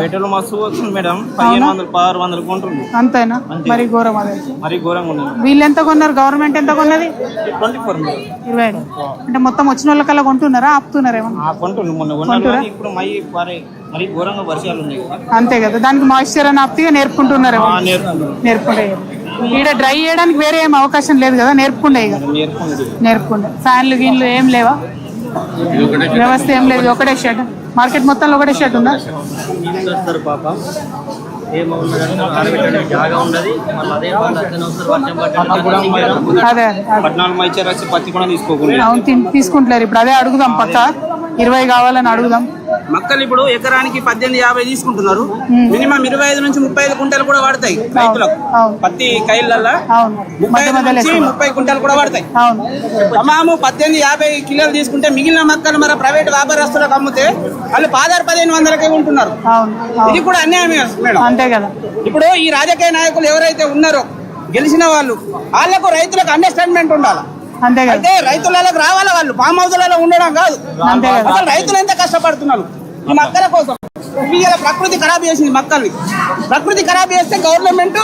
Petrol మస్తు వస్తుంది madam, 1500-1600 కొంటుంది. అంతేనా? మరి ఘోరం అదే, మరి ఘోరంగా ఉంది. వీళ్ళు ఎంత కొన్నారు? గవర్నమెంట్ ఎంత కొన్నది? 24 20. అంటే మొత్తం వచ్చిన వాళ్ళకల్లా కొంటున్నారా, ఆపుతున్నారేమో? కొంటుంది, మొన్న కొన్నారు. ఇప్పుడు మరి ఘోరంగా వర్షాలు ఉన్నాయి. అంతే కదా, దానికి మాయిశ్చర్ అని ఆప్తిగా నేర్పుకుంటున్నారేమో. నేర్పుకుంటే ఈడ డ్రై చేయడానికి వేరే ఏం అవకాశం లేదు కదా, నేర్పుకుండే ఫ్యాన్లు గీన్లు ఏం లేవా? వ్యవస్థ ఏం లేదు, ఒకటే షెడ్. మార్కెట్ మొత్తంలో ఒకటే షెడ్ ఉందా? అదే తీసుకుంటున్నారు. ఇప్పుడు అదే అడుగుదాం, పక్క 20 కావాలని అడుగుదాం. మక్కలు ఇప్పుడు ఎకరానికి 18-50 తీసుకుంటున్నారు. మినిమం 25 నుంచి 35 కుంటలు కూడా వాడతాయి రైతులకు. పత్తి కైళ్ళల్లో 30 కుంటలు కూడా వాడతాయి. తమాము 18-50 కిలోలు తీసుకుంటే మిగిలిన మక్కలు మరి ప్రైవేట్ వ్యాపారస్తులకు అమ్మితే వాళ్ళు 1500-1500కే ఉంటున్నారు. ఇది కూడా అన్యాయమే మేడం. అంతే కదా. ఇప్పుడు ఈ రాజకీయ నాయకులు ఎవరైతే ఉన్నారో గెలిచిన వాళ్ళకు రైతులకు అండర్స్టాండ్మెంట్ ఉండాలి. అయితే రైతులకు రావాలా, వాళ్ళు ఫామ్ హౌస్లలో ఉండడం కాదు. అసలు రైతులు ఎంత కష్టపడుతున్నారు ఈ మక్కల కోసం. ప్రకృతి ఖరాబ్ చేసింది మక్కల్ని. ప్రకృతి ఖరాబ్ చేస్తే గవర్నమెంట్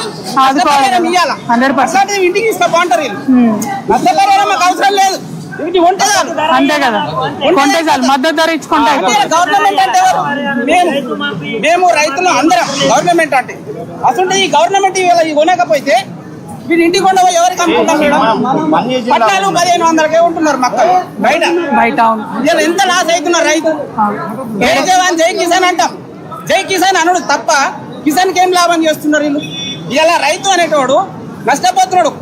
ఇంటికి ఇస్తే బాగుంటారు. వీళ్ళు నష్టపరిహారం మాకు అవసరం లేదు, ఇంటి ఉంటే అంతే కదా, మద్దతు ధర ఇచ్చుకుంటారు. గవర్నమెంట్ అంటే మేము రైతులు అందరం గవర్నమెంట్ అంటే. అసలు ఈ గవర్నమెంట్ కొనకపోతే వీళ్ళు ఇంటికి కొండవో ఎవరికి అమ్ముకుంటాం మేడం? 1400-1500కే ఉంటున్నారు మక్కలు బయట. ఎంత లాస్ అవుతున్నారు రైతు. జై జవాన్ జై కిసాన్ అంటాం, జై కిసాన్ అనుడు తప్ప కిసాన్ కి ఏం లాభం చేస్తున్నారు వీళ్ళు? ఇలా రైతు అనేటోడు నష్టపోతున్నాడు.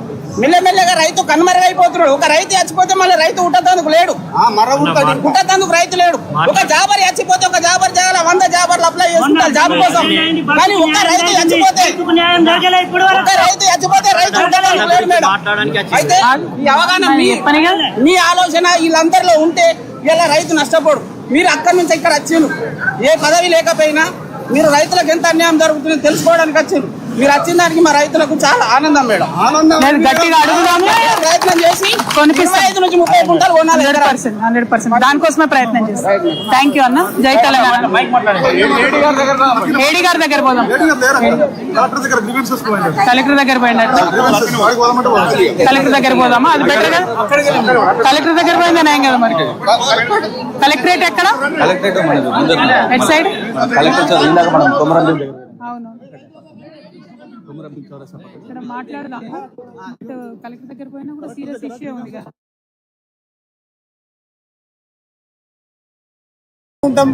మెల్లమెల్లగా రైతు కనుమరుగైపోతున్నాడు. ఒక రైతు చచ్చిపోతే మళ్ళీ రైతు ఉట్టతందుకు లేడు, ఉట్టతందుకు రైతు లేడు. ఒక జాబర్ చచ్చిపోతే ఒక జాబర్ చేయాలి, 100 జాబర్లు అప్లై చేసుకుంటారు జాబ్ కోసం. కానీ ఒక రైతు చచ్చిపోతే రైతు ఉట్టడానికి లేడు మేడం. అయితే ఈ అవగాహన మీ ఆలోచన వీళ్ళందరిలో ఉంటే ఇలా రైతు నష్టపోడు. మీరు అక్కడి నుంచి ఇక్కడ వచ్చిండ్రు, ఏ పదవి లేకపోయినా మీరు రైతులకు ఎంత అన్యాయం జరుగుతుందో తెలుసుకోవడానికి వచ్చిండ్రు. మీరు వచ్చిన దానికి మా రైతులకు చాలా ఆనందం మేడం. గట్టిగా అడుగుదాము, ప్రయత్నం చేసి 25 నుంచి 30 కుంటలు కొనాలి. 100% దానికోసమే ప్రయత్నం చేస్తాం. థ్యాంక్ యూ అన్న. జై తెలంగాణ. ఏడీ గారి దగ్గర పోదాం. కలెక్టర్ దగ్గర పోయినట్టు, కలెక్టర్ దగ్గర పోదామా? అది బెటర్ కదా. కలెక్టర్ దగ్గర పోయిందా ఏం కదా. మరి కలెక్టరేట్ ఎక్కడ? At side? అవును, ఇక్కడ మాట్లాడదాం. కలెక్టర్ దగ్గర పోయినా కూడా సీరియస్ ఇష్యూ ఉంది కదా.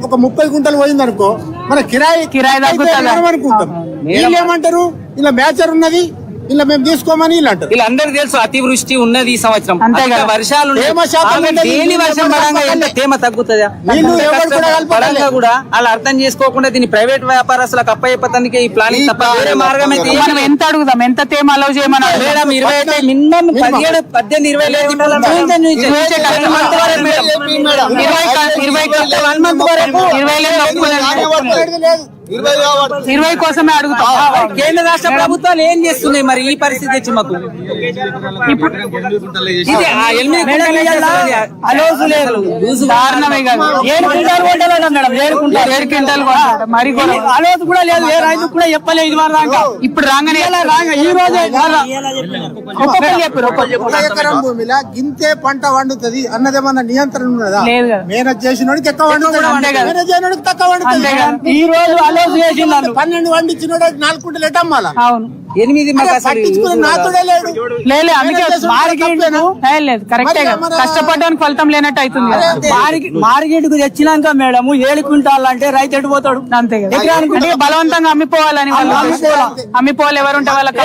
ఒక 30 కుంటలు పోయింది అనుకో, మన కిరాయి అనుకుంటాం. వీళ్ళు ఏమంటారు, ఇలా మ్యాచర్ ఉన్నది, ఇలా మేము తీసుకోమని వీళ్ళు అంటారు. వీళ్ళందరికీ తెలుసు అతివృష్టి ఉన్నది ఈ సంవత్సరం. వర్షాలు తేమ తగ్గుతుందా పరంగా కూడా వాళ్ళు అర్థం చేసుకోకుండా దీన్ని ప్రైవేట్ వ్యాపారస్తులకు అప్పయ్యపతానికి ఈ ప్లానింగ్ తప్ప వేరే మార్గం అయితే మనం ఎంత అడుగుదాం, ఎంత తేమ అలౌ చేయమని మేడం. 20 మినిమం 17-18-20 20 కోసమే అడుగుతాం. కేంద్ర రాష్ట్ర ప్రభుత్వాలు ఏం చేస్తున్నాయి మరి ఈ పరిస్థితి వచ్చి మాకు? దారుణమే కాదు. 7 క్వింటాలు మరి అలోజు కూడా లేదు, ఏ రైతు కూడా చెప్పలేదు ఇది వారు దాకా. ఇప్పుడు రాగానే ఈ రోజు ఎకరం భూమిలో గింతే పంట వండుతుంది అన్నదేమన్నా నియంత్రణ ఉన్నదా? మేనేజ్ చేసినోడికి ఎక్కువ వండుతుంది, మేనేజ్ చేయనోడికి తక్కువ వండుతుంది. ఈ రోజు 12 వండించినోడు 4 కుంటలు ఎట్టమ్మాలా? అవును, 8 నాతుడే లేడు. కరెక్టే, కష్టపడడానికి ఫలితం లేనట్టు అవుతుంది. మార్కెట్ కు తెచ్చినాక మేడం 7 క్వింటాల్ అంటే రైతు ఎడిపోతాడు. అంతే కదా, బలవంతంగా అమ్మిపోవాలని వాళ్ళు అమ్మిపోవాలి. ఎవరుంటే వాళ్ళకి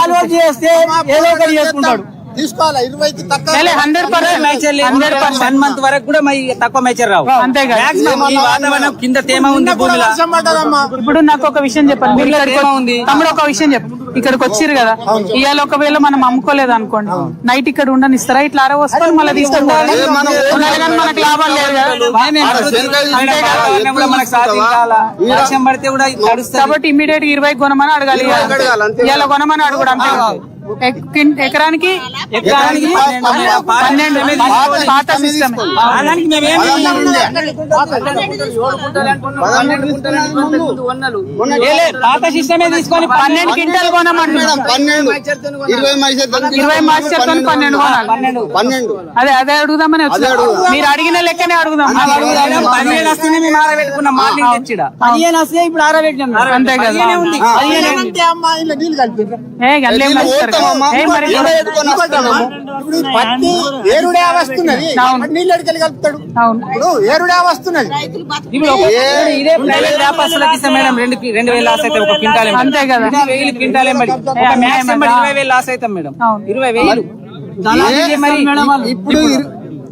ఆలోచన చేస్తే ఏదో ఒకటి చేసుకుంటాడు. తీసుకోవాలి 20కి తక్కువ. 100% మంత్ వరకు కూడా తక్కువ మేచర్ రావు. అంతే కదా. వాతావరణం కింద తేమ ఉంది భూమిలో. ఇప్పుడు నాకు ఒక విషయం చెప్పండి, తమ్ముడు ఒక విషయం చెప్పు. ఇక్కడికి వచ్చిర్రు కదా, ఇవాళ ఒకవేళ మనం అమ్ముకోలేదు అనుకోండి, నైట్ ఇక్కడ ఉండనిస్తారా? ఇట్లా వస్తారు మళ్ళీ తీసుకుంటారు, మనకు లాభం లేదు కాబట్టి ఇమ్మీడియట్ 20 కొనమని అడగాలి. ఇవాళ కొనమని అడగడం అంతే. ఎకరానికి 12 పాత సిస్టమ్. దానికి మేమేమి పాత సిస్టమే తీసుకొని 12 క్వింటాలు కొనమంటున్నాం. 20 మాస్టర్తో 12 కొనాలి. అదే అడుగుదామని వచ్చిన. మీరు అడిగిన లెక్కనే అడుగుదాం. 15 వస్తేనే మేము ఆరబెట్టుకున్నాం. మార్నింగ్ తెచ్చిడ 15 వస్తే ఇప్పుడు ఆరబెట్టినాం. అంతే కదా. నీళ్ళు కలిపి ఏ గల్లేం కలుపుతారు కదా. ఏ మరి పత్తి ఏరుడే వస్తున్నది, నీళ్ళు ఎడికెళ్ళి కలుపుతాడు. అవును. ఇప్పుడు ఏరుడే వస్తున్నది. ఇప్పుడు ఇదే ప్రైవేట్ వ్యాపారస్తులకు ఇస్తాం మేడం. 2,000 లాస్ అయితే ఒక క్వింటాల్. అంతే కదా. 20,000 క్వింటాల్ ఎంబడి ఒక మ్యాక్స్ ఎంబడి 20,000 లాస్ అవుతాం మేడం. 20,000 మరి ఇప్పుడు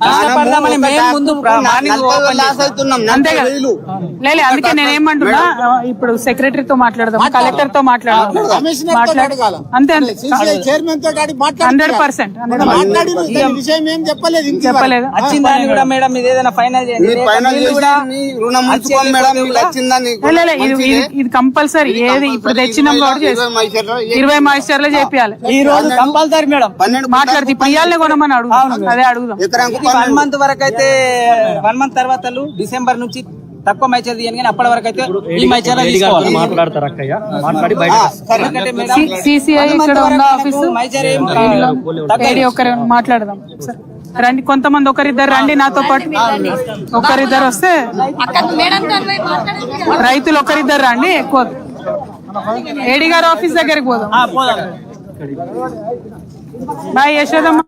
కష్టపడదామని మేము ముందు మార్నింగ్ ఓపెన్ చేస్తున్నాం. అంతే కదా. లేదు అందుకే నేనేమంటున్నా, ఇప్పుడు సెక్రటరీతో మాట్లాడదాం, కలెక్టర్ తో మాట్లాడదాం. కమిషనర్ తో అడగాల. అంతే CCI చైర్మన్ తోటి అడిగి 100% మాట్లాడి విషయం ఏం చెప్పలేదు. ఇంక చెప్పలేదు. వచ్చిందని కూడా మేడం ఇది ఏదైనా ఫైనల్ చేయండి. ఇది కంపల్సరీ. ఏది ఇప్పుడు తెచ్చినాం కూడా 20 మాయిశ్చర్లు చేపియాలి. ఈ రోజు కంపల్సరీ మేడం మాట్లాడితే ఇప్పుడు ఇయ్యాలనే కొనమని అడుగుదాం. అదే అడుగుదాం. 1 మంత్ వరకు అయితే 1 మంత్ తర్వాత డిసెంబర్ నుంచి తక్కువ మైచర్ తీయను, కానీ అప్పటి వరకు అయితే ఈ మైచర్ మాట్లాడతారు అక్కయ్య. మాట్లాడి బయట CCI ఇక్కడ ఉన్న ఆఫీసు మైచర్ ఏడి ఒకరు మాట్లాడదాం. రండి, కొంతమంది ఒకరిద్దరు రండి నాతో పాటు. ఒకరిద్దరు వస్తే రైతులు ఒకరిద్దరు రండి. ఎక్కువ ఏడి గారు ఆఫీస్ దగ్గరికి పోదాం. బాయ్ యశోదమ్మ.